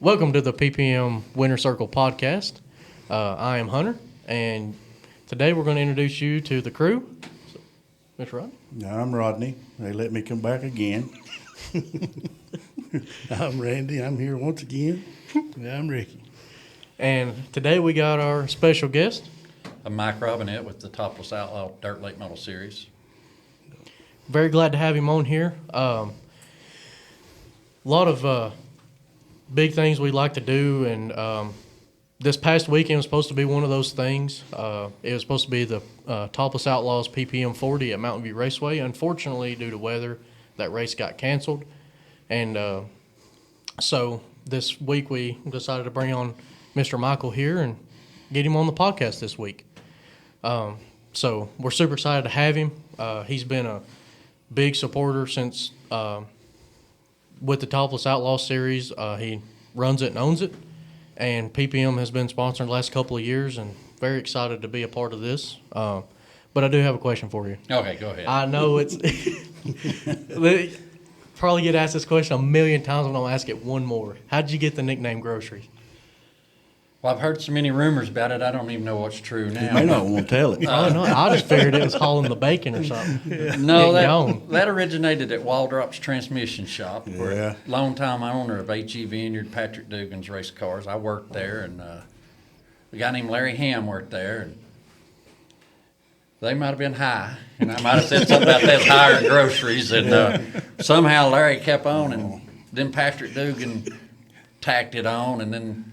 Welcome to the PPM Winter Circle podcast. I am Hunter, and today we're going to introduce you to the crew. So, Mr. Rodney. I'm Rodney. They let me come back again. I'm Randy. I'm here once again. I'm Ricky. And today we got our special guest. I'm Mike Robinette with the Topless Outlaw Dirt Late Model Series. Very glad to have him on here. A lot of big things we like to do, and this past weekend was supposed to be one of those things. It was supposed to be the Topless Outlaws PPM 40 at Mountain View Raceway. Unfortunately, due to weather, that race got canceled. And so this week we decided to bring on Mr. Michael here and get him on the podcast this week. So we're super excited to have him. He's been a big supporter since with the Topless Outlaw series. He runs it and owns it, and PPM has been sponsoring the last couple of years, and very excited to be a part of this. But I do have a question for you. Okay, go ahead. I know it's probably get asked this question a million times, but I'll ask it one more. How did you get the nickname Groceries? Well, I've heard so many rumors about it, I don't even know what's true now. You may not want to tell it. Oh no, I just figured it was hauling the bacon or something. No, Getting that originated at Waldrop's Transmission Shop, where Yeah. longtime owner of H.E. Vineyard, Patrick Dugan's race cars. I worked there, and a guy named Larry Ham worked there, and they might have been high, and I might have said something about that's higher than groceries, and somehow Larry kept on, and then Patrick Dugan tacked it on, and then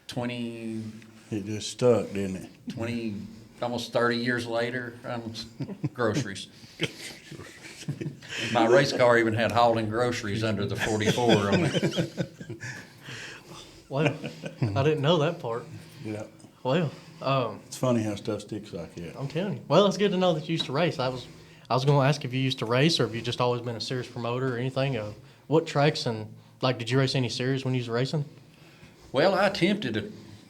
20, It just stuck, didn't it? 20, almost 30 years later, groceries. My race car even had hauling groceries under the 44 on it. Well, I didn't know that part. Yeah. Well, It's funny how stuff sticks like that. I'm telling you. Well, it's good to know that you used to race. I was going to ask if you used to race or if you just always been a serious promoter or anything. What tracks and did you race any series when you was racing? Well, I attempted a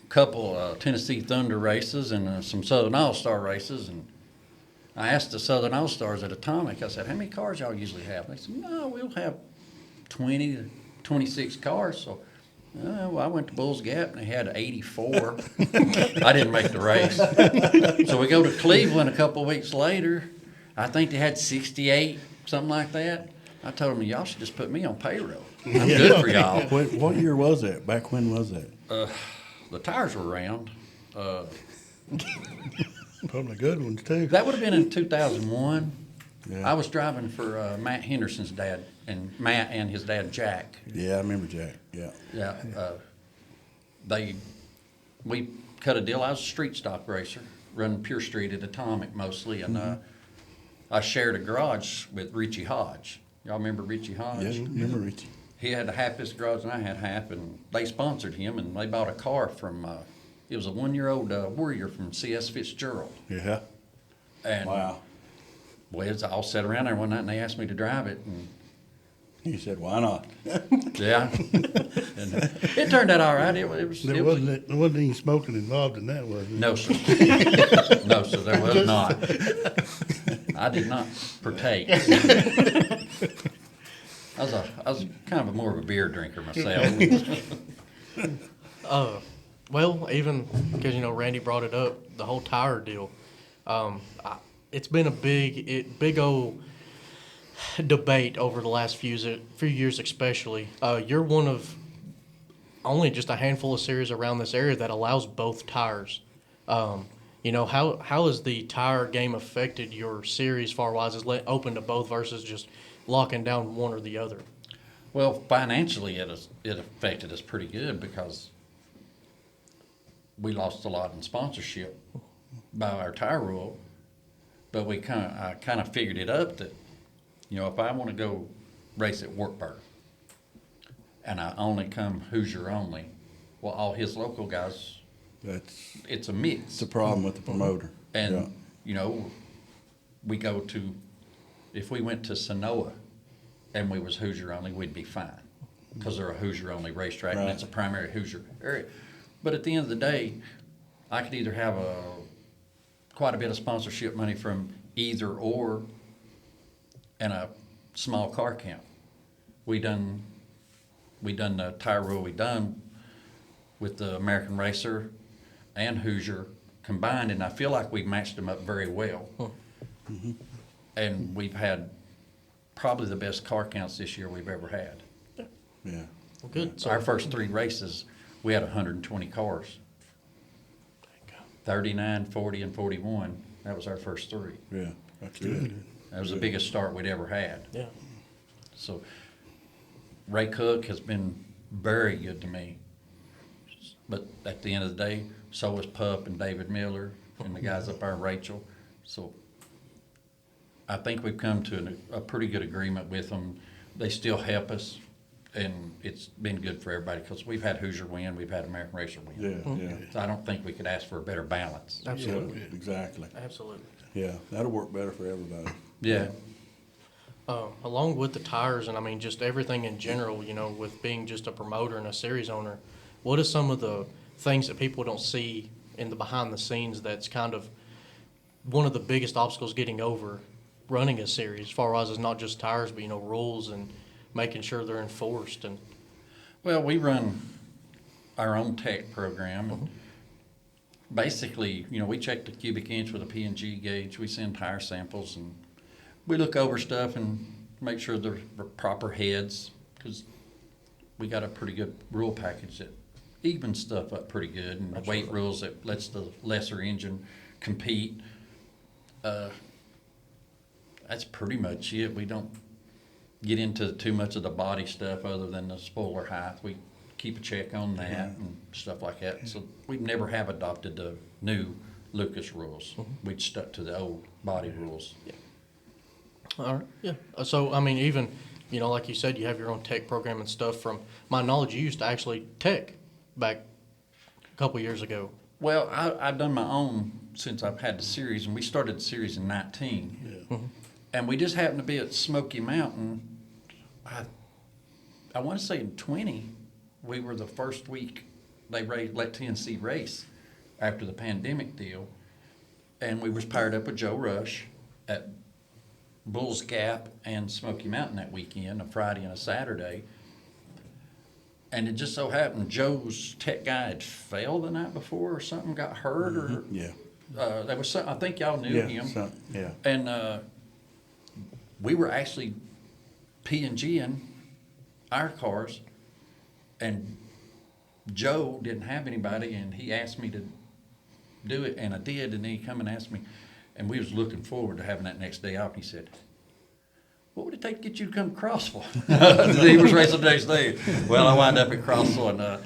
couple Tennessee Thunder races and some Southern All-Star races, and I asked the Southern All-Stars at Atomic, I said, how many cars y'all usually have? They said, no, we'll have 20 to 26 cars. So well, I went to Bulls Gap, and they had 84. I didn't make the race. So we go to Cleveland a couple of weeks later. I think they had 68, something like that. I told them, y'all should just put me on payroll. I'm good for y'all. What year was that? Back when was that? The tires were round. Probably good ones, too. That would have been in 2001. Yeah. I was driving for Matt Henderson's dad, and Matt and his dad Jack. Yeah, I remember Jack. Yeah. Yeah, we cut a deal. I was a street stock racer, running pure street at Atomic mostly, and I shared a garage with Richie Hodge. Y'all remember Richie Hodge? Yes, I remember Richie. He had half his garage and I had half, and they sponsored him, and they bought a car from, it was a 1-year-old Warrior from C.S. Fitzgerald. Yeah. And Wow. well, it's all sat around there one night, and they asked me to drive it, and He said, why not? yeah, and it turned out all right. It was. There wasn't any smoking involved in that, was there? No, sir. No, sir, there was not. I did not partake. I was kind of more of a beer drinker myself. Well, even because Randy brought it up, the whole tire deal. It's been a big old debate over the last few years, especially. You're one of only just a handful of series around this area that allows both tires. How has the tire game affected your series far-wise? Is it open to both versus just locking down one or the other? Well, financially, it affected us pretty good because we lost a lot in sponsorship by our tire rule. But I kind of figured it up that, if I want to go race at Wartburg and I only come Hoosier only, well, all his local guys, it's a mix. It's a problem with the promoter. And, we go to, if we went to Sanoa and we was Hoosier only, we'd be fine because they're a Hoosier only racetrack and it's a primary Hoosier area. But at the end of the day, I could either have quite a bit of sponsorship money from either or and a small car count. We done we done the tire rule we done with the American Racer and Hoosier combined, and I feel like we've matched them up very well. And we've had probably the best car counts this year we've ever had. Yeah. Well, good. So our first 3 races, we had 120 cars. 39, 40, and 41. That was our first 3. Yeah. That's good. That was the biggest start we'd ever had. Yeah. So Ray Cook has been very good to me. But at the end of the day, so was Pup and David Miller and the guys up there, Rachel. So I think we've come to a pretty good agreement with them. They still help us, and it's been good for everybody because we've had Hoosier win, we've had American Racer win. Yeah, yeah. So I don't think we could ask for a better balance. Absolutely. Yeah, exactly. Absolutely. Yeah, that'll work better for everybody. Yeah. Along with the tires and I mean just everything in general, you know, with being just a promoter and a series owner, what are some of the things that people don't see in the behind the scenes that's kind of one of the biggest obstacles getting over running a series, as far as it's not just tires, but you know, rules and making sure they're enforced? And Well, we run our own tech program. And basically, you know, we check the cubic inch with a P&G gauge. We send tire samples and we look over stuff and make sure they're proper heads, because we got a pretty good rule package that evens stuff up pretty good, and the weight rules that lets the lesser engine compete. That's pretty much it. We don't get into too much of the body stuff other than the spoiler height. We keep a check on that and stuff like that. So we never have adopted the new Lucas rules. We'd stuck to the old body rules. all right, yeah. So I mean, even you know, like you said, you have your own tech program and stuff. From my knowledge, you used to actually tech back a couple years ago. Well, I've done my own since I've had the series, and we started the series in 19. Yeah. And we just happened to be at Smoky Mountain. I want to say in 20, we were the first week they let TNC race after the pandemic deal. And we was paired up with Joe Rush at Bulls Gap and Smoky Mountain that weekend, a Friday and a Saturday. And it just so happened Joe's tech guy had failed the night before or something, got hurt, or Yeah. there was some, I think y'all knew Yeah. him. Yeah. And we were actually P&Ging our cars, and Joe didn't have anybody, and he asked me to do it, and I did, and then he come and asked me, and we was looking forward to having that next day off. He said, "What would it take to get you to come to Crossville?" He was racing the next day. Well, I wound up at Crossville,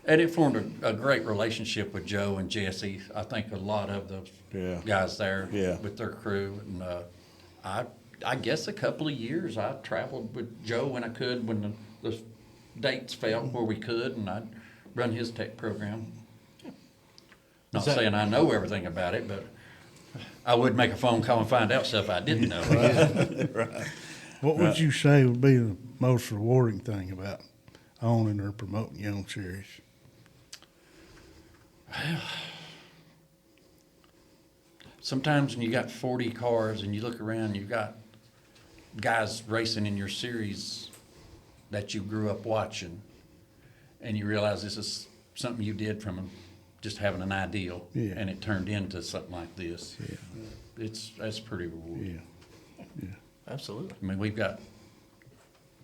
and it formed a great relationship with Joe and Jesse. I think a lot of the guys there with their crew, and I guess a couple of years I traveled with Joe when I could, when the dates fell where we could, and I'd run his tech program. Not saying I know everything about it, but I would make a phone call and find out stuff I didn't know. Right. What would you say would be the most rewarding thing about owning or promoting your own series? Sometimes when you got 40 cars and you look around and you've got guys racing in your series that you grew up watching, and you realize this is something you did from just having an ideal, and it turned into something like this. That's pretty rewarding. Absolutely. I mean, we've got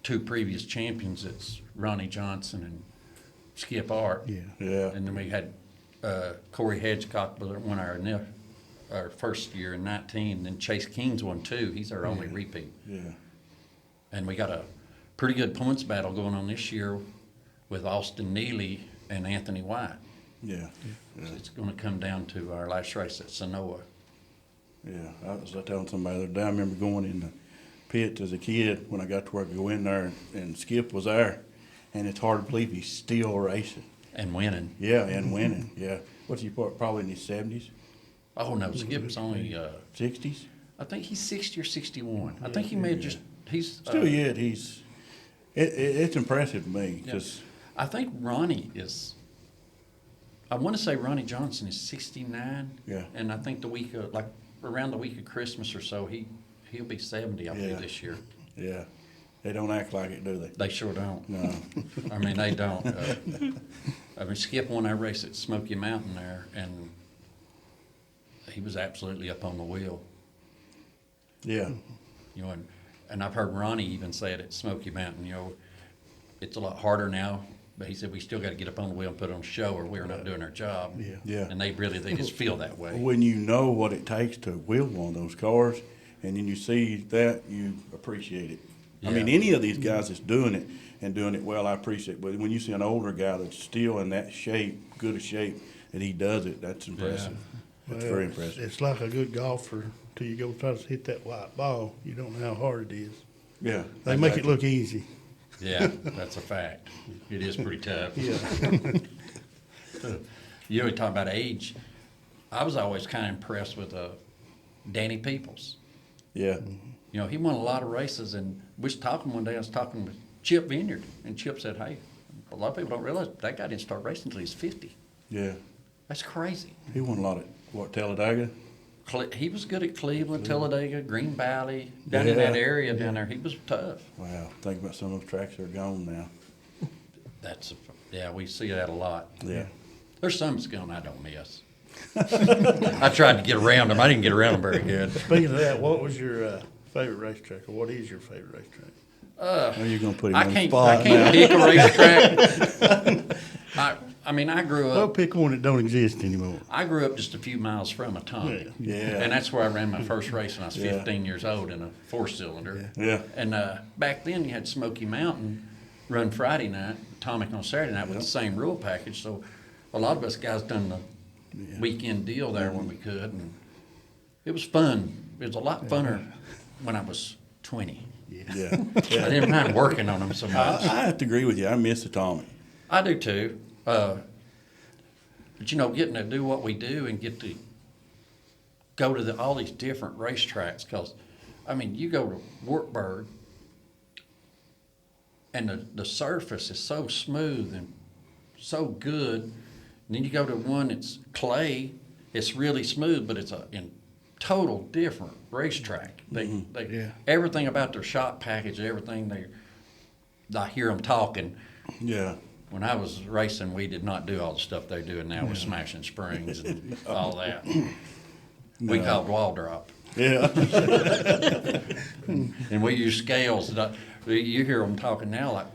2 previous champions. It's Ronnie Johnson and Skip Art. Yeah. And then we had Corey Hedgecock won our first year in 19. Then Chase King's won 2. He's our only repeat. Yeah. And we got a pretty good points battle going on this year with Austin Neely and Anthony White. Yeah. So it's going to come down to our last race at Sonoa. Yeah. I was telling somebody the other day, I remember going in the pit as a kid when I got to where I could go in there, and Skip was there, and it's hard to believe he's still racing. And winning. Yeah, and winning. Yeah. What's he probably in his 70s? Oh, no, Skip's only, 60s? I think he's 60 or 61. I think he may have just, he's... Still yet, it's impressive to me, because... I think Ronnie is, I want to say Ronnie Johnson is 69. Yeah. And I think around the week of Christmas or so, he'll be 70, I believe, this year. Yeah. They don't act like it, do they? They sure don't. No. I mean, they don't. I mean, Skip won that race at Smoky Mountain there, and he was absolutely up on the wheel. Yeah. You know, and I've heard Ronnie even say it at Smoky Mountain. You know, it's a lot harder now, but he said we still got to get up on the wheel and put on a show, or we're not doing our job. Yeah. Yeah. And they just feel that way. When you know what it takes to wheel one of those cars, and then you see that, you appreciate it. I mean, Yeah. any of these guys that's doing it and doing it well, I appreciate it. But when you see an older guy that's still in that shape, good a shape, and he does it, that's impressive. That's Well, very impressive. It's like a good golfer till you go try to hit that white ball. You don't know how hard it is. Yeah. They make it exactly. look easy. Yeah, that's a fact. It is pretty tough. Yeah. You know, we talk about age. I was always kind of impressed with Danny Peoples. Yeah. You know, he won a lot of races, and we was talking one day. I was talking with Chip Vineyard, and Chip said, "Hey, a lot of people don't realize that guy didn't start racing until he was 50. Yeah. That's crazy." He won a lot at, Talladega? He was good at Cleveland, Talladega, Green Valley, down in Yeah. that area down there. He was tough. Wow. Think about some of those tracks that are gone now. Yeah, we see that a lot. Yeah. There's some that's gone I don't miss. I tried to get around them. I didn't get around them very good. Speaking of that, what was your favorite racetrack, or what is your favorite racetrack? Are you going to put him I on the can't spot now? pick a racetrack. I mean, I grew Well, up. pick one that don't exist anymore. I grew up just a few miles from Atomic. Yeah. And that's where I ran my first race when I was Yeah. 15 years old in a 4-cylinder. Yeah. And back then you had Smoky Mountain run Friday night, Atomic on Saturday night with the same rule package. So a lot of us guys done the weekend deal there when we could. And it was fun. It was a lot funner when I was 20. Yeah. I didn't mind working on them so much. I have to agree with you. I miss Atomic. I do too. But you know, getting to do what we do and get to go to all these different racetracks, because, I mean, you go to Wartburg and the surface is so smooth and so good. And then you go to one that's clay, it's really smooth, but it's in total different racetrack. Yeah. Everything about their shop package, everything I hear them talking. Yeah. When I was racing, we did not do all the stuff they're doing now with smashing springs and all that. We called wall drop. Yeah. And we use scales. You hear them talking now, like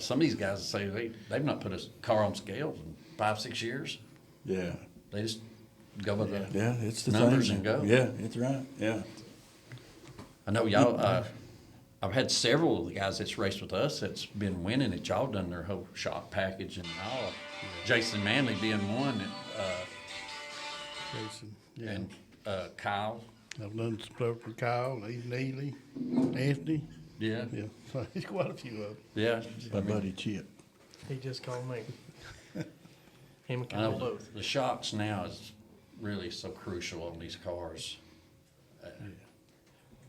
some of these guys say they've not put a car on scales in 5-6 years. Yeah. They just go with the Yeah, it's the numbers same. and go. Yeah, it's right. Yeah. I know y'all. I've had several of the guys that's raced with us that's been winning it. Y'all done their whole shop package and all. Jason Manley being one, Jason. Yeah. and Kyle. I've done some stuff for Kyle, Neely, Anthony. Yeah, Yeah, so there's quite a few of them. yeah. My buddy Chip. He just called me. Him and I Kyle know both. the shocks now is really so crucial on these cars.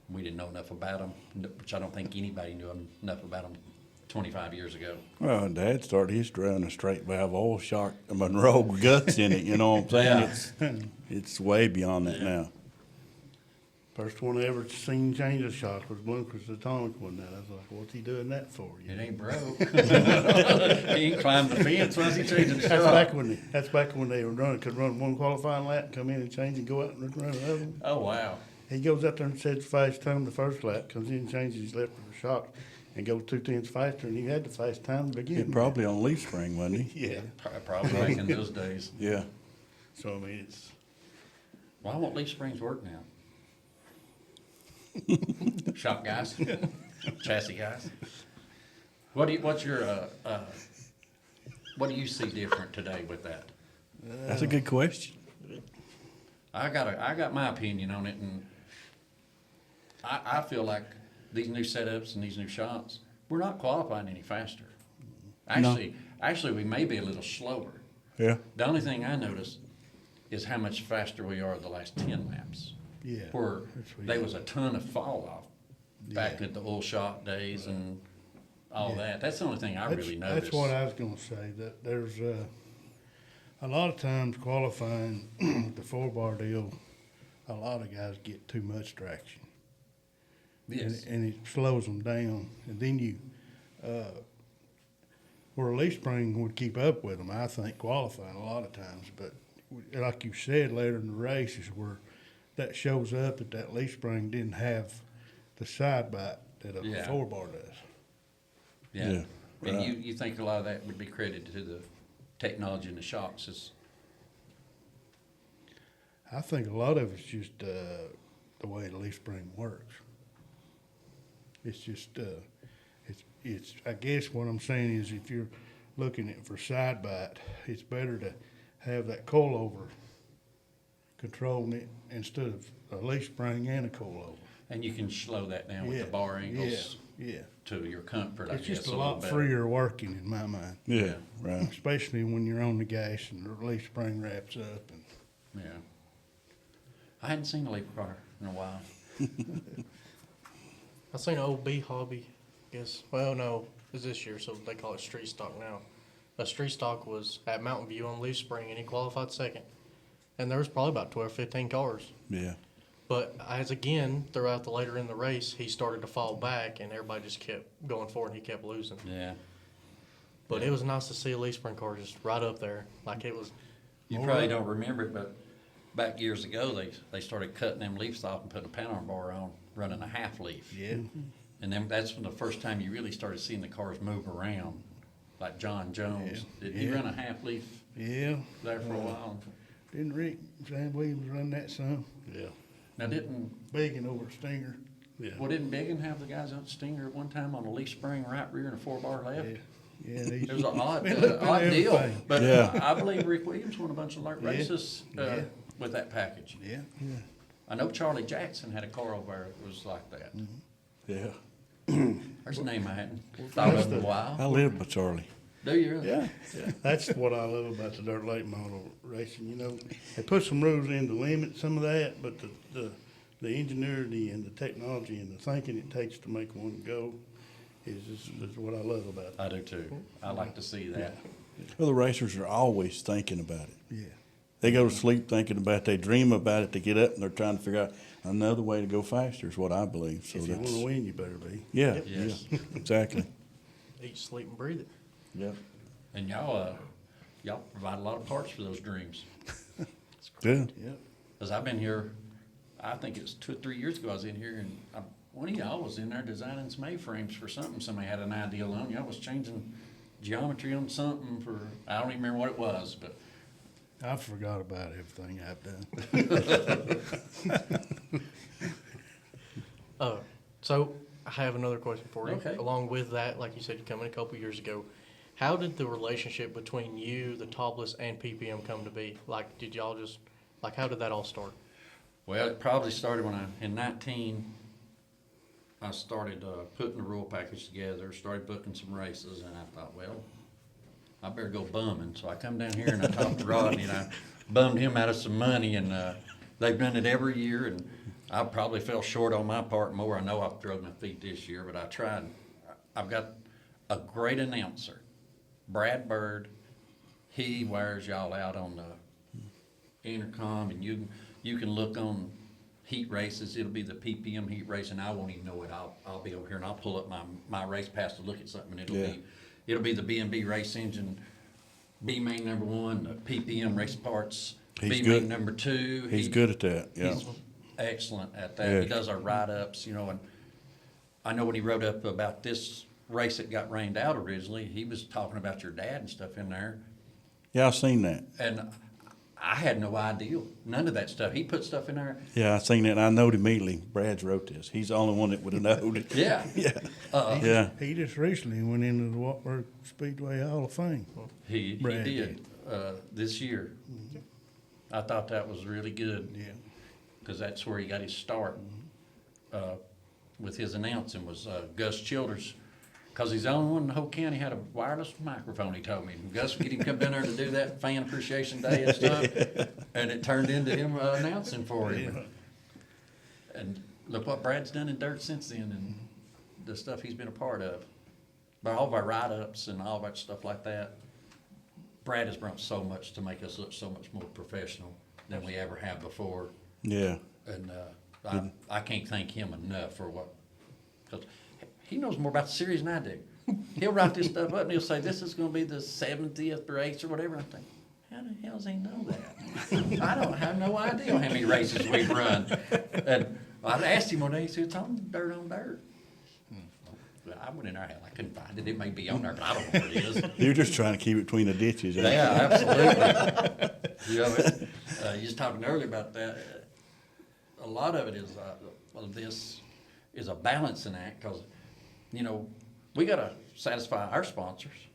We didn't know enough about them, which I don't think anybody knew enough about them 25 years ago. Well, Dad started his running a straight valve oil shock, a Monroe guts in it. You know what I'm saying? Yeah. It's way beyond that now. First one I ever seen change a shock was Blunkers Atomic one night. I was like, what's he doing that for? You It know? ain't broke. He ain't climbed the fence once he changed the shock. That's back when they were could run one qualifying lap, come in and change and go out and run another one. Oh, wow. He goes out there and sets fast time the first lap, comes in and changes his left for the shock, and goes 2/10 faster, and he had the fast time to begin. He probably on leaf spring, wasn't he? Yeah. Probably back in those days. Yeah. So I mean, it's Why won't leaf springs work now? Shock guys? Chassis guys? What do you see different today with that? That's a good question. I got my opinion on it, and I feel like these new setups and these new shots, we're not qualifying any faster. Actually, we may be a little slower. Yeah. The only thing I notice is how much faster we are the last 10 laps. yeah. Where That's what there you- was a ton of fall off back at the oil shop days and all that. That's the only thing I really noticed. That's what I was gonna say, that there's, a lot of times qualifying with the 4-bar deal, a lot of guys get too much traction. Yes. And it slows them down. And then where a leaf spring would keep up with them, I think, qualifying a lot of times. But like you said, later in the race is where that shows up that leaf spring didn't have the side bite that a Yeah. 4-bar does. Yeah. Yeah, And right. you think a lot of that would be credited to the technology and the shocks is, I think a lot of it's just the way the leaf spring works. It's just it's. I guess what I'm saying is, if you're looking at for side bite, it's better to have that coilover controlling it instead of a leaf spring and a coilover. and you can slow that down with the bar angles Yeah, to your comfort, I it's guess, just a little lot better. freer working in my mind, Yeah, right. especially when you're on the gas and the leaf spring wraps up. And Yeah. I hadn't seen a leaf car in a while. I seen an old B hobby, guess. Well, no, it's this year, so they call it street stock now. A street stock was at Mountain View on Leaf Spring, and he qualified second. And there was probably about 12, 15 cars. Yeah, But as again, throughout the later in the race, he started to fall back, and everybody just kept going forward, and he kept losing. Yeah. But it was nice to see a Leaf Spring car just right up there, like it was. You All probably right. don't remember it, but back years ago, they started cutting them leaves off and putting a pound bar on, running a half leaf. yeah, And then that's when the first time you really started seeing the cars move around, like John Jones. Yeah. Did he Yeah. run a half leaf yeah. there for a while? Didn't Rick Sam Williams run that some? Yeah. Now didn't Biggin over at Stinger. Yeah. well didn't Biggin have the guys out Stinger at one time on a leaf spring right rear and a 4-bar left? Yeah. Yeah, It was an odd, Been looking at odd deal, everything. but Yeah. I believe Rick Williams won a bunch of late Yeah. races Yeah. with that package. Yeah. I know Charlie Jackson had a car over there that was like that. yeah. There's a name I hadn't thought of in a I while. lived with Charlie. Do you really? Yeah. That's what I love about the dirt late model racing. You know, they put some rules in to limit some of that, but the ingenuity and the technology and the thinking it takes to make one go is what I love about it. I do too. I like to see that. Well, the racers are always thinking about it. Yeah. They go to sleep thinking about it. They dream about it. They get up and they're trying to figure out another way to go faster is what I believe. So If you want that's, to win, you better be. yeah, Yes. yeah, exactly. Eat, sleep, and breathe it. Yeah. And y'all provide a lot of parts for those dreams. Good. Yep. Cause I've been here, I think it's 2 or 3 years ago I was in here and one of y'all was in there designing some A-frames for something. Somebody had an idea on. Y'all was changing geometry on something for, I don't even remember what it was, but I forgot about everything I've done. So I have another question for you. Okay. Along with that, like you said, you come in a couple years ago. How did the relationship between you, the Topless, and PPM come to be? Like, did y'all just, like, how did that all start? well, it probably started when in 19, I started putting the rule package together, started booking some races, and I thought, well, I better go bumming. So I come down here and I talked to Rodney and I bummed him out of some money, and they've done it every year, and I probably fell short on my part more. I know I've drug my feet this year, but I tried. I've got a great announcer, Brad Bird. He wears y'all out on the intercom, and you can look on heat races. It'll be the PPM heat race, and I won't even know it. I'll be over here and I'll pull up my race pass to look at something, and Yeah. it'll be the B&B race engine, B main number 1, the PPM race parts, He's B good. main number 2. He's good at that. Yeah. He's excellent at that. Yeah. He does our write-ups, and I know when he wrote up about this race that got rained out originally, he was talking about your dad and stuff in there, Yeah, I've seen that. and I had no idea, none of that stuff. He put stuff in there. Yeah, I seen that. And I knowed immediately. Brad's wrote this. He's the only one that would have known it. Yeah. Yeah. Yeah. He just recently went into the Wartburg Speedway Hall of Fame. He Brad did this year. I thought that was really good. Yeah. Because that's where he got his start with his announcing was Gus Childers. Because he's the only one in the whole county had a wireless microphone, he told me. And Gus would get him come down there to do that fan appreciation day and stuff. And it turned into him announcing for him. And look what Brad's done in dirt since then and the stuff he's been a part of. But all of our write-ups and all that stuff like that, Brad has brought so much to make us look so much more professional than we ever have before. Yeah. And I can't thank him enough for because he knows more about the series than I do. He'll write this stuff up and he'll say, this is gonna be the 70th or 8th or whatever. I think, how the hell does he know that? I don't have no idea how many races we've run. And I asked him one day, he said, it's on dirt. Well, I went in there, I couldn't find it. It may be on there, but I don't know where it is. You're just trying to keep it between the ditches. ain't you? Yeah, absolutely. You know, you was talking earlier about that. A lot of it is, this is a balancing act because, you know, we got to satisfy our sponsors.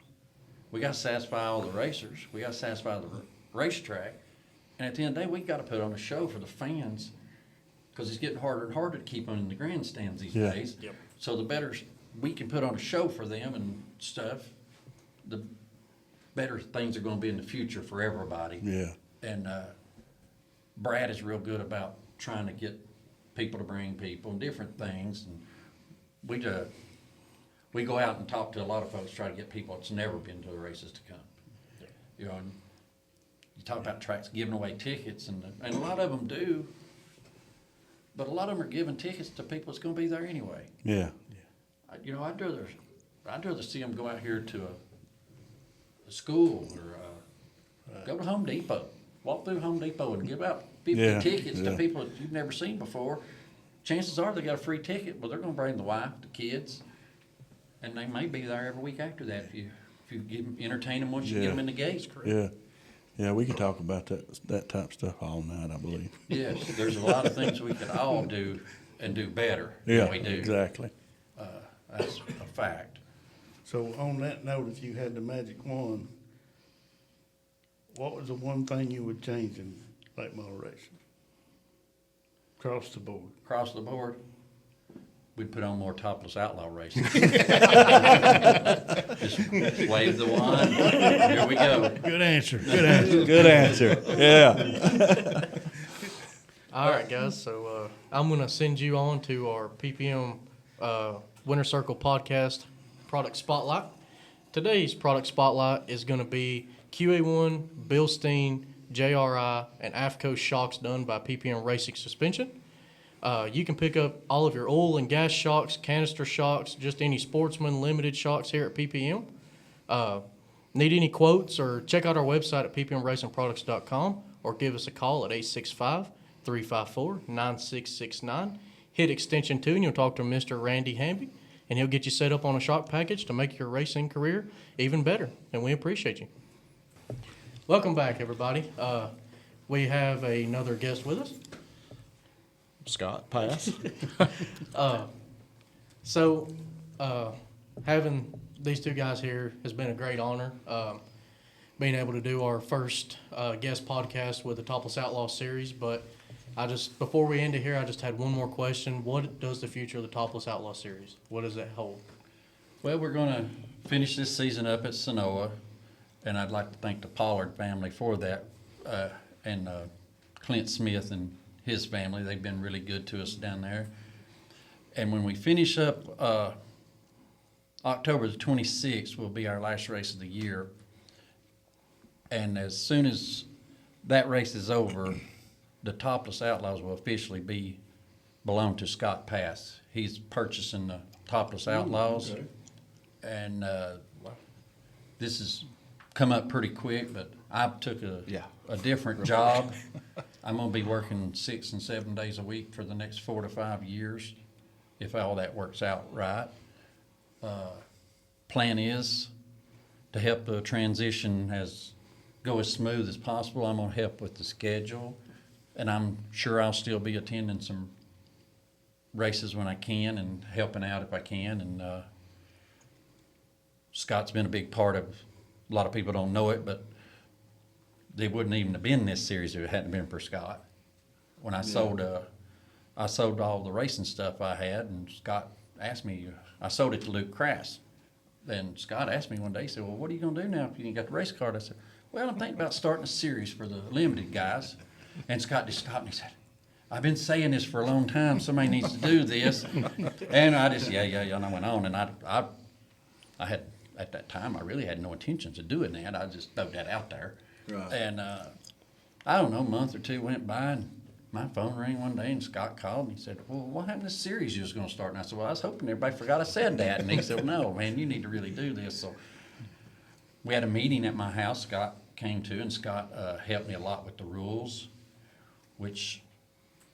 We got to satisfy all the racers. We got to satisfy the racetrack. And at the end of the day, we got to put on a show for the fans because it's getting harder and harder to keep them in the grandstands these Yeah. days. Yep. So the better we can put on a show for them and stuff, the better things are going to be in the future for everybody. Yeah. And Brad is real good about trying to get people to bring people and different things. And we go out and talk to a lot of folks, try to get people that's never been to the races to come. Yeah. You know, and you talk about tracks giving away tickets, and a lot of them do, but a lot of them are giving tickets to people that's going to be there anyway. Yeah. You know, I'd rather see them go out here to a school or go to Home Depot, walk through Home Depot and give out 50 tickets to people that you've never seen before. Chances are they got a free ticket, but they're going to bring the wife, the kids, and they may be there every week after that if you entertain them once you get them in the gates. Yeah. Yeah, we could talk about that type of stuff all night, I believe. Yes, there's a lot of things we could all do and do better Yeah, than we do. exactly. That's a fact. So on that note, if you had the magic wand, what was the one thing you would change in late model racing? Across the board. Across the board, we'd put on more topless outlaw races. Just wave the wand. Here we go. Good answer, good answer. Good answer. Yeah. All right, guys. So I'm going to send you on to our PPM Winter Circle podcast product spotlight. Today's product spotlight is going to be QA1, Bilstein, JRI, and AFCO shocks done by PPM Racing Suspension. You can pick up all of your oil and gas shocks, canister shocks, just any Sportsman limited shocks here at PPM. Need any quotes or check out our website at ppmracingproducts.com or give us a call at 865-354-9669. Hit extension 2 and you'll talk to Mr. Randy Hamby, and he'll get you set up on a shock package to make your racing career even better, and we appreciate you. Welcome back, everybody. We have another guest with us. Scott, pass. So, having these two guys here has been a great honor. Being able to do our first guest podcast with the Topless Outlaw series, but before we end it here, I just had one more question. What does the future of the Topless Outlaw series? What does that hold? Well, we're going to finish this season up at Sonoa, and I'd like to thank the Pollard family for that, and Clint Smith and his family. They've been really good to us down there. And when we finish up, October the 26th will be our last race of the year. And as soon as that race is over, the Topless Outlaws will officially belong to Scott Pass. He's purchasing the Topless Outlaws. okay. And this has come up pretty quick, but I took a different job. I'm going to be working 6 and 7 days a week for the next 4 to 5 years, if all that works out right. Plan is to help the transition go as smooth as possible. I'm going to help with the schedule, and I'm sure I'll still be attending some races when I can and helping out if I can. And Scott's been a big part of. A lot of people don't know it, but they wouldn't even have been in this series if it hadn't been for Scott. When I sold all the racing stuff I had, and Scott asked me, I sold it to Luke Crass. Then Scott asked me one day, he said, well, what are you going to do now if you ain't got the race card? I said, well, I'm thinking about starting a series for the limited guys. And Scott just stopped me and said, I've been saying this for a long time. Somebody needs to do this. And I just, yeah, and I went on. And I had, at that time, I really had no intentions of doing that. I just threw that out there. Right. And I don't know, a month or two went by, and my phone rang one day and Scott called and he said, well, what happened to this series you was gonna start? And I said, well, I was hoping everybody forgot I said that. And he said, no, man, you need to really do this. So we had a meeting at my house Scott came to, and Scott helped me a lot with the rules, which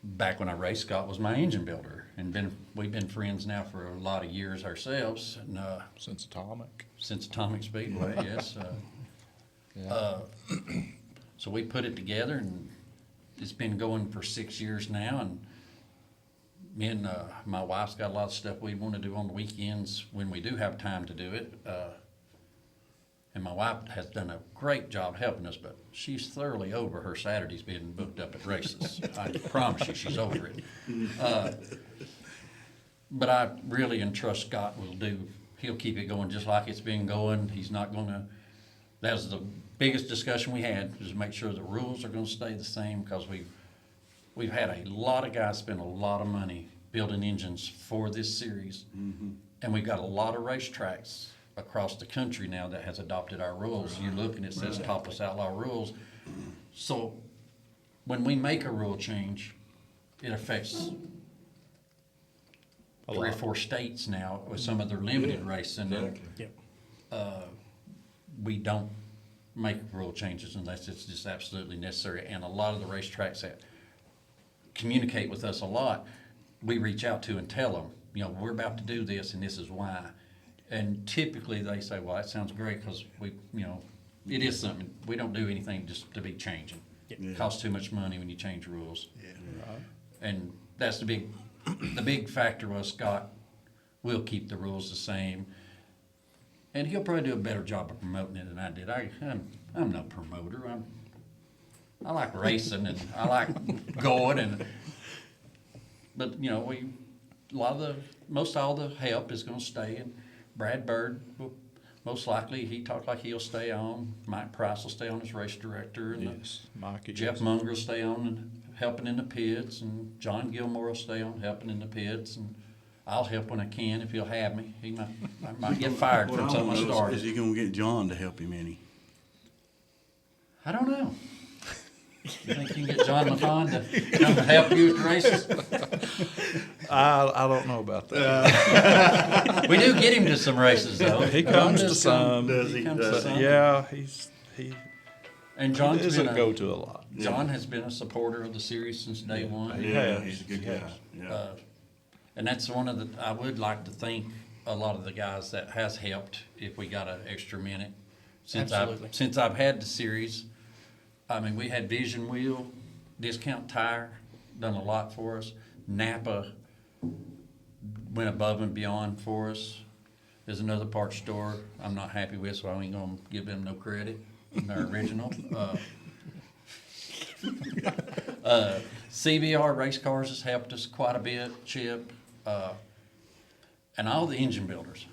back when I raced, Scott was my engine builder. And we've been friends now for a lot of years ourselves. And, Since Atomic. since Atomic Speedway, yes. Yeah. So we put it together, and it's been going for 6 years now. And me and my wife's got a lot of stuff we want to do on the weekends when we do have time to do it. And my wife has done a great job helping us, but she's thoroughly over her Saturdays being booked up at races. I promise you, she's over it. But I really entrust Scott he'll keep it going just like it's been going. He's not gonna, that was the biggest discussion we had, was to make sure the rules are gonna stay the same, because we've had a lot of guys spend a lot of money building engines for this series. And we've got a lot of racetracks across the country now that has adopted our rules. You look and it says Topless Outlaw rules. So when we make a rule change, it affects three or four states now with some of their limited racing. Exactly. We don't make rule changes unless it's just absolutely necessary. And a lot of the racetracks that communicate with us a lot, we reach out to and tell them, you know, we're about to do this and this is why. And typically they say, well, that sounds great, because it is something. We don't do anything just to be changing. It costs too much money when you change rules. And that's the big factor was Scott will keep the rules the same. And he'll probably do a better job of promoting it than I did. I'm no promoter. I like racing and I like going, but most all the help is going to stay. And Brad Bird will most likely, he talked like he'll stay on. Mike Price will stay on as race director, and Yes, Mike. Jeff Munger will stay on and helping in the pits, and John Gilmore will stay on helping in the pits, and I'll help when I can if he'll have me. I might get fired from something I started. Is he gonna get John to help him any? I don't know. You think you can get John LaFon to come to help you with the races? I don't know about that. We do get him to some races, though. He comes to does some. Does he? comes to Does some. Yeah, he And John's doesn't been go to a lot. John has been a supporter of the series since day one. Yeah, has. he's a good He guy. has. Yeah. And that's one of the, I would like to thank a lot of the guys that has helped if we got an extra minute. Absolutely. Since I've had the series, I mean, we had Vision Wheel, Discount Tire, done a lot for us. Napa went above and beyond for us. There's another parts store I'm not happy with, so I ain't gonna give them no credit. They're original. CBR Race Cars has helped us quite a bit, Chip. And all the engine builders.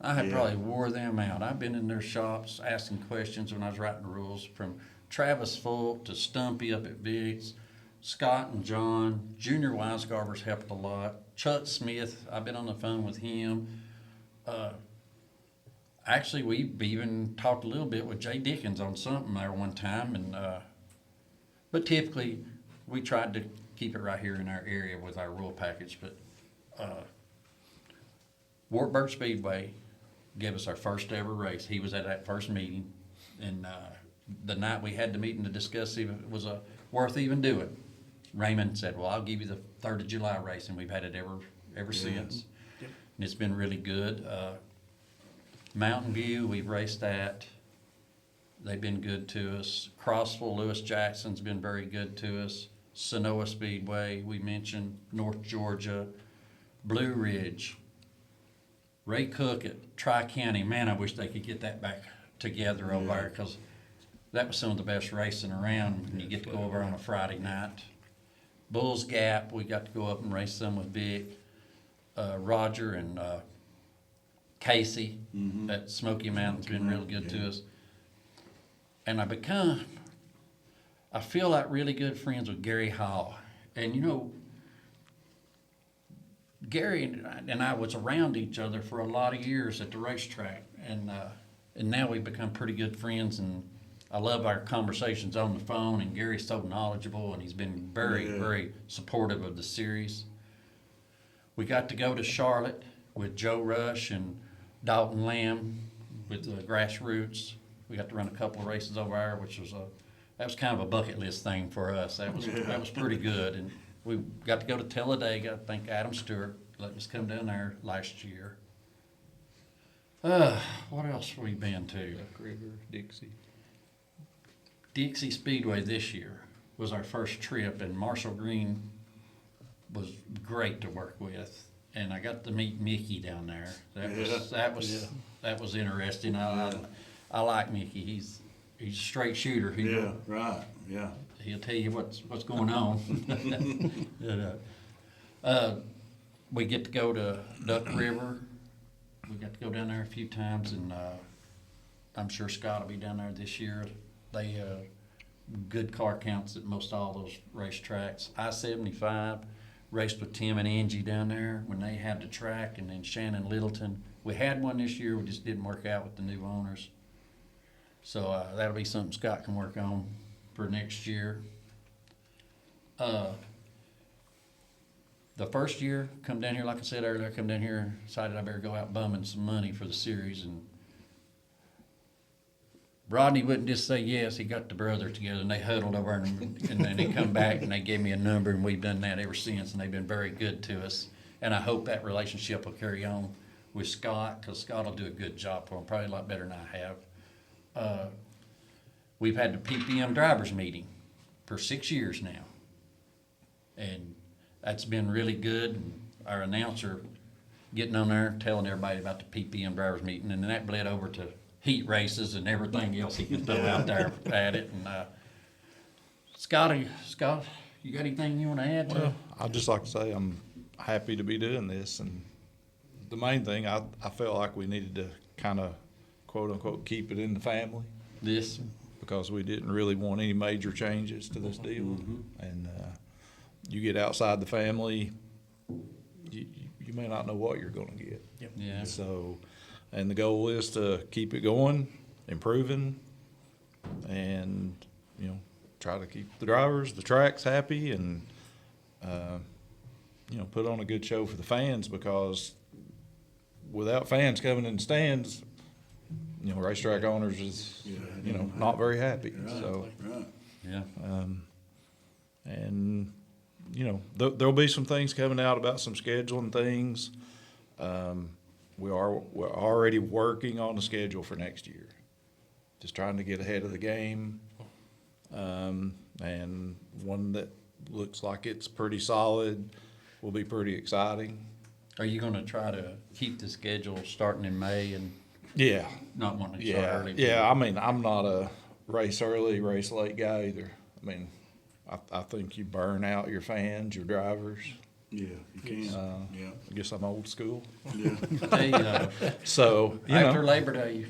I have probably wore them out. I've been in their shops asking questions when I was writing the rules, from Travis Fulk to Stumpy up at Vic's, Scott and John. Junior Weisgarber's helped a lot. Chuck Smith, I've been on the phone with him. Actually, we've even talked a little bit with Jay Dickens on something there one time, and but typically we tried to keep it right here in our area with our rule package. But Wartburg Speedway gave us our first ever race. He was at that first meeting, and the night we had the meeting to discuss if it was worth even doing, Raymond said, well, I'll give you the 3rd of July race, and we've had it ever since. Yep. And it's been really good. Mountain View, we've raced at. They've been good to us. Crossville, Lewis Jackson's been very good to us. Sonoa Speedway, we mentioned. North Georgia, Blue Ridge, Ray Cook at Tri-County. Man, I wish they could get that back together over there, because that was some of the best racing around when you get to go over on a Friday night. Bulls Gap, we got to go up and race some with Vic. Roger and Casey at Smoky Mountain's been real good to us. And I feel like really good friends with Gary Hall. And you know, Gary and I was around each other for a lot of years at the racetrack, and now we've become pretty good friends, and I love our conversations on the phone, and Gary's so knowledgeable, and he's been very, Yeah. very supportive of the series. We got to go to Charlotte with Joe Rush and Dalton Lamb with the grassroots. We got to run a couple of races over there, which was that was kind of a bucket list thing for us. That was pretty good, and we got to go to Talladega. I think Adam Stewart let us come down there last year. What else have we been to? Duck River, Dixie. Dixie Speedway this year was our first trip, and Marshall Green was great to work with. And I got to meet Mickey down there. That was interesting. I like Mickey. He's a straight shooter. Yeah, right, yeah. He'll tell you what's going on. We get to go to Duck River. We got to go down there a few times, and I'm sure Scott will be down there this year. They good car counts at most all those racetracks. I-75 raced with Tim and Angie down there when they had the track, and then Shannon Littleton. We had one this year. We just didn't work out with the new owners. So that'll be something Scott can work on for next year. The first year, come down here, like I said earlier, come down here, decided I better go out bumming some money for the series, and Rodney wouldn't just say yes. He got the brother together, and they huddled over, and then they come back, and they gave me a number, and we've done that ever since, and they've been very good to us. And I hope that relationship will carry on with Scott, because Scott will do a good job for him, probably a lot better than I have. We've had the PPM drivers meeting for 6 years now, and that's been really good. Our announcer getting on there, telling everybody about the PPM drivers meeting, and then that bled over to heat races and everything else he can throw out there at it. And Scott, you got anything you want to add to it? Well, I'd just like to say I'm happy to be doing this, and the main thing, I felt like we needed to kind of, quote unquote, keep it in the family, This, because we didn't really want any major changes to this deal. And you get outside the family, you may not know what you're going to get. yeah. So, and the goal is to keep it going, improving, and, try to keep the drivers, the tracks happy, and, put on a good show for the fans, because without fans coming in the stands, racetrack owners is, not very happy. So, Right. Yeah. and, there'll be some things coming out about some scheduling things. We're already working on the schedule for next year, just trying to get ahead of the game. And one that looks like it's pretty solid will be pretty exciting. Are you going to try to keep the schedule starting in May and Yeah, not wanting to start yeah, early? yeah. I mean, I'm not a race early, race late guy either. I mean, I think you burn out your fans, your drivers. Yeah, you can, yeah, I guess I'm old school. yeah. Tell you, So, after Labor Day,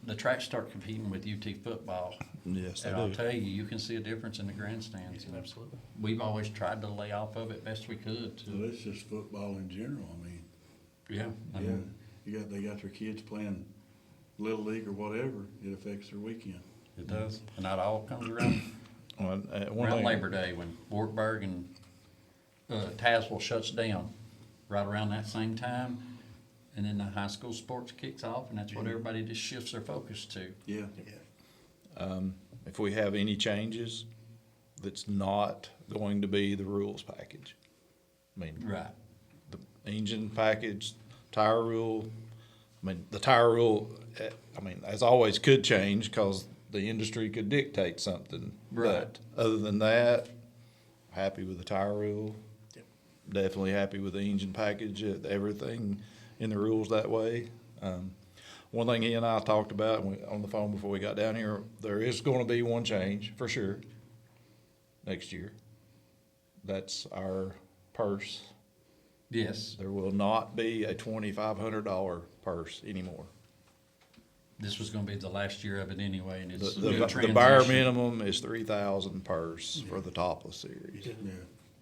the tracks start competing with UT football. yes, And I I'll do. tell you can see a difference in the grandstands. And Absolutely. we've always tried to lay off of it best we could. So it's just football in general, I mean, Yeah. I yeah, mean, they got their kids playing Little League or whatever, it affects their weekend. it does. And that all comes around, One around thing, Labor Day when Wartburg and Tazewell shuts down right around that same time. And then the high school sports kicks off, and that's what everybody just shifts their focus to. Yeah, if we have any changes, that's not going to be the rules package. I mean, Right. the engine package, tire rule. I mean, the tire rule, as always, could change because the industry could dictate something. Right. But other than that, happy with the tire rule. Yep. Definitely happy with the engine package, everything in the rules that way. One thing he and I talked about on the phone before we got down here, there is going to be one change for sure next year. That's our purse. Yes. There will not be a $2,500 purse anymore. This was going to be the last year of it anyway, and it's a The good bare transition. minimum is $3,000 purse for the Topless series. yeah.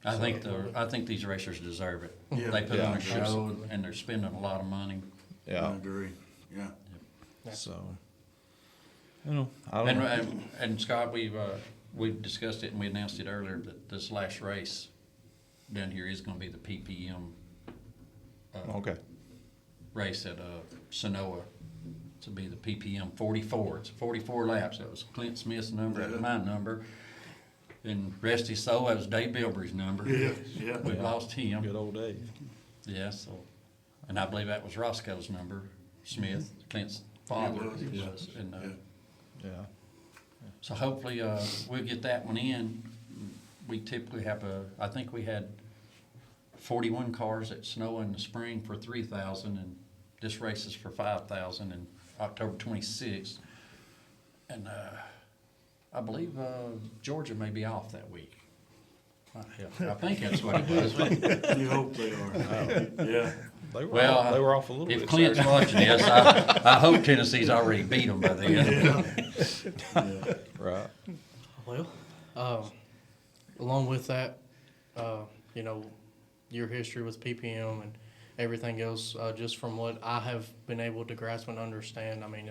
I think these racers deserve it. Yeah. They put on a Yeah. show, and they're spending a lot of money. I Yeah, agree, yeah. so, You know, I don't know. And Scott, we've discussed it and we announced it earlier that this last race down here is gonna be the PPM Okay. race at Sonoa. To be the PPM 44. It's 44 laps. That was Clint Smith's number. That was my number. And rest his soul, that was Dave Bilbrey's number. Yeah, yeah. We lost him. Good old Dave. Yeah, so, and I believe that was Roscoe's number, Smith, Clint's father. It was, It yeah. was. And, Yeah. so hopefully, we'll get that one in. We typically have I think we had 41 cars at Snow in the spring for 3,000, and this race is for 5,000 and October 26th. And, I believe, Georgia may be off that week. I think that's what it was. You hope they are. Yeah. They were Well, off, they were off a little bit. If Clint's Saturday. watching this, I hope Tennessee's already beat them by then. Yeah. Right. Well, along with that, you know, your history with PPM and everything else, just from what I have been able to grasp and understand, I mean,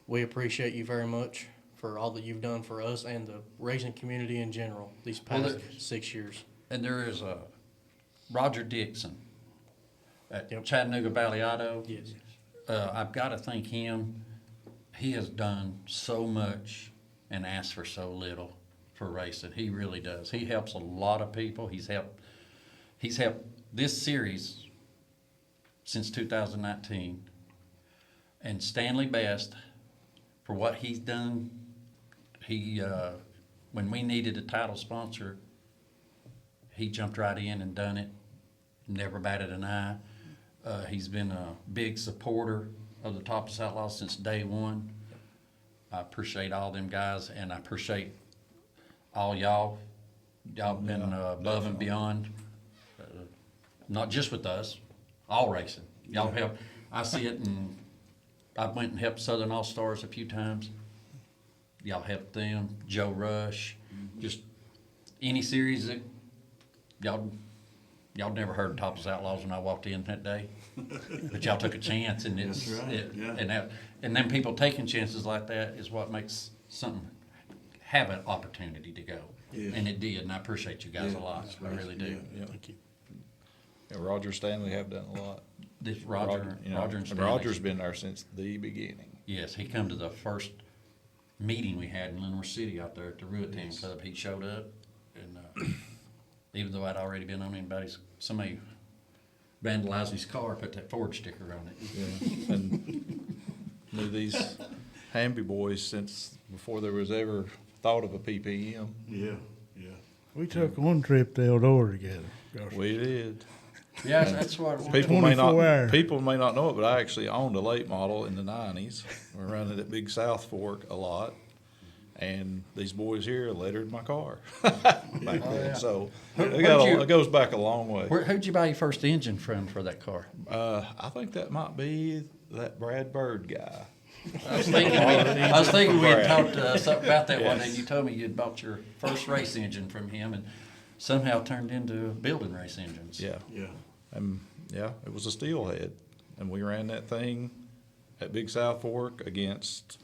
we appreciate you very much for all that you've done for us and the racing community in general these Well, past 6 years. And there is Roger Dixon at Yep. Chattanooga Valley Auto. Yes. I've got to thank him. He has done so much and asked for so little for racing. He really does. He helps a lot of people. He's helped this series since 2019. And Stanley Best, for what he's done, he when we needed a title sponsor, he jumped right in and done it. Never batted an eye. He's been a big supporter of the Topless Outlaws since day one. I appreciate all them guys, and I appreciate all y'all. Y'all been above and beyond, not just with us, all racing. Y'all help. I see it, and I went and helped Southern All Stars a few times. Y'all helped them. Joe Rush, just any series that y'all never heard of Topless Outlaws when I walked in that day, but y'all took a chance, and it's That's right, yeah. and then people taking chances like that is what makes something have an opportunity to go, Yeah. and it did, and I appreciate you guys Yeah, a lot. that's I right, really do. yeah. Thank you. Yeah, Roger Stanley have done a lot. This Roger you know, and and Stanley. Roger's been there since the beginning. Yes, he come to the first meeting we had in Lenore City out there at the Ruetan Club. He showed up, and even though I'd already been on somebody vandalized his car, put that Ford sticker on it. Yeah. And knew these Hamby boys since before there was ever thought of a PPM. Yeah, yeah. We took one trip to Eldora together. Gosh, We did. Yeah, that's what. People may 24 hour. not know it, but I actually owned a late model in the 90s. We were running at Big South Fork a lot, and these boys here lettered my car back then. yeah. So Where'd you- it goes back a long way. Who'd you buy your first engine from for that car? I think that might be that Brad Bird guy. I was thinking we had Brad. talked something about that one, Yes. and you told me you'd bought your first race engine from him, and somehow turned into building race engines. Yeah. Yeah. Yeah, it was a steelhead, and we ran that thing at Big South Fork against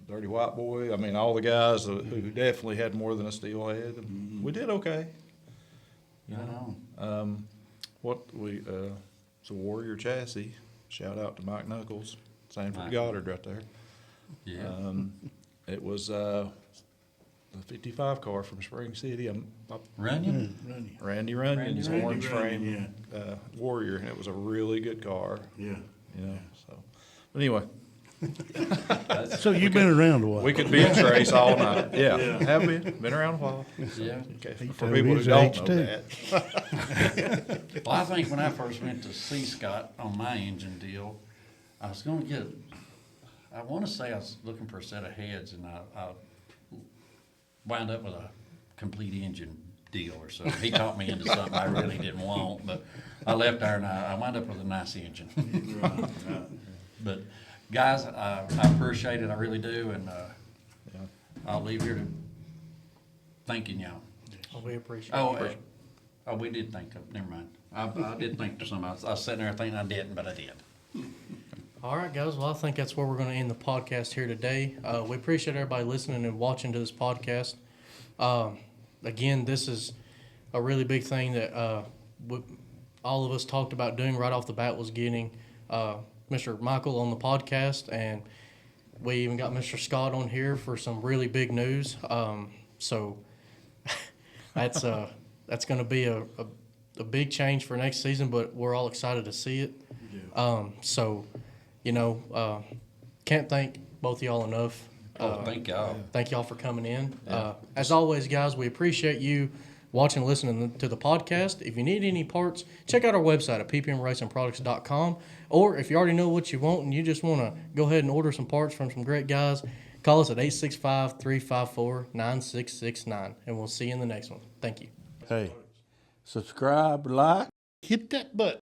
Dirty White Boy. I mean, all the guys who definitely had more than a steelhead. And we did okay. I know. It's a Warrior chassis. Shout out to Mike Knuckles, Sanford Mike. Goddard right there. Yeah. It was the 55 car from Spring City. Runyon? Running. Randy Runyon's Randy orange Runyon, frame Warrior, and it was a really good car. Yeah. You know, so but anyway, So you've been around a while. we could bench race all night. Yeah, Yeah. have been around a while. Yeah. Okay, He for told people who his don't age, know too. that, Well, I think when I first went to see Scott on my engine deal, I was going to get, I want to say I was looking for a set of heads, and I wound up with a complete engine deal or so. He talked me into something I really didn't want, but I left there and I wound up with a nice engine. Right, right. But guys, I appreciate it, I really do, and yeah. I'll leave here to thanking y'all. Well, we appreciate Oh, it. we did think of, never mind. I did think of something. I was sitting there thinking I didn't, but I did. All right, guys. Well, I think that's where we're going to end the podcast here today. We appreciate everybody listening and watching to this podcast. Again, this is a really big thing that all of us talked about doing right off the bat was getting Mr. Michael on the podcast, and we even got Mr. Scott on here for some really big news. So that's going to be a big change for next season, but we're all excited to see it. Can't thank both of y'all enough. Thank y'all. Thank y'all for coming in. As always, guys, we appreciate you watching and listening to the podcast. If you need any parts, check out our website at ppmracingproducts.com. Or if you already know what you want and you just want to go ahead and order some parts from some great guys, call us at 865-354-9669. And we'll see you in the next one. Thank you. Hey, subscribe, like. Hit that button.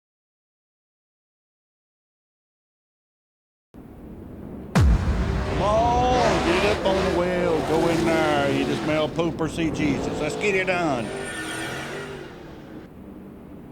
Come on, get up on the well, go in there. You just smell poop or see Jesus. Let's get it done.